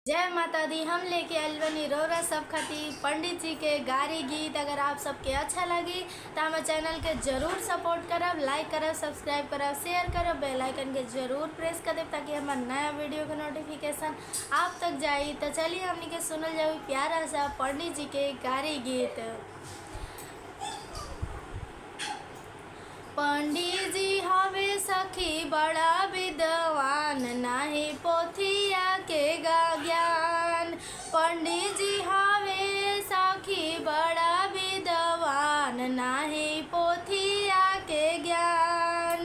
जय माता दी। हम लेके आइल बनी रौरा सब खातिर पंडित जी के गारी गीत। अगर आप सबके अच्छा लगी तो हमारे चैनल के जरूर सपोर्ट करब, लाइक करब, सब्सक्राइब करब, शेयर करब, बेल आइकन के जरूर प्रेस कर देब ताकि हमारे नया वीडियो के नोटिफिकेशन आप तक जाई। तो चलिए हमनी के सुनल जाओ प्यारा सा पंडित जी के गारी गीत। पंडित जी हवे सखी बड़ा विद्वान, नाही पोथिया के ज्ञान। पंडित जी हवे सखी बड़ा विद्वान, नाही पोथिया के ज्ञान।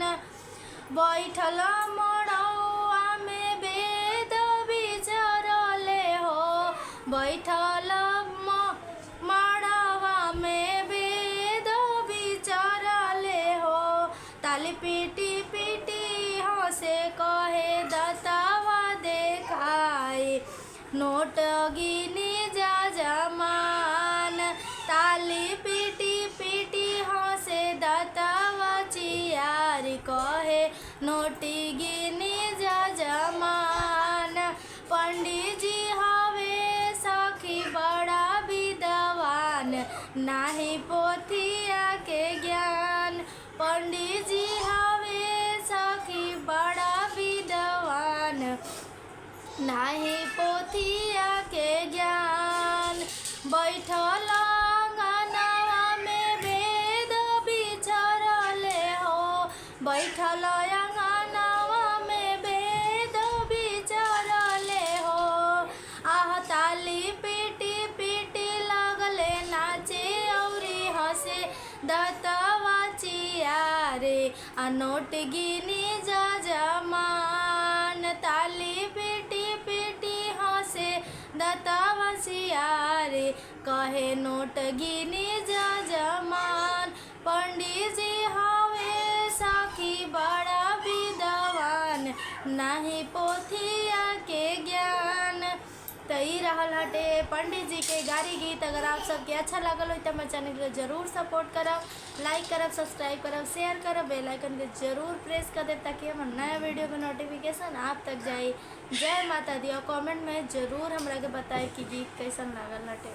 बैठल मड़ौआ में वेद विचरले हो, बैठल मड़ौआ में वेद विचरले हो। ताली पीटी पीटी हंसे कहे दतावा देखाए, नोट गिनी जा जमान। ताली पीटी पीटी हंसे दतावा चियारी कहे, नोटी गिनी जा जमान। पंडित जी हवे सखी बड़ा विद्वान, नाही पोथिया के ज्ञान। पंडित जी हवे सखी बड़ा विद्वान, नाही पोथिया के ज्ञान। बैठल अंगनवा में वेद विचरले हो, बैठल अंगनवा में वेद विचरले हो। आह ताली पीटी पीटी लगले नाचे औरी हंसे दतवा चियारे, नोट गिनी जा जमान। ताली पीटी पीटी हंसे दतवा चियारे, कहे नोट गिनी जा जमान। पंडित जी हवे सखी बड़ा विद्वान, नाही पोथिया के ज्ञान। तो ई रहल हटे पंडित जी के गारी गीत। अगर आप सबके अच्छा लगल हो तो हमारे चैनल को जरूर सपोर्ट करब, लाइक करब, सब्सक्राइब करब, शेयर करब, बेल आइकन के जरूर प्रेस कर देब ताकि हमारे नया वीडियो के नोटिफिकेशन आप तक जाए। जय माता दी। और कमेंट में जरूर हमरा के बताए कि गीत कैसन लागल हटे।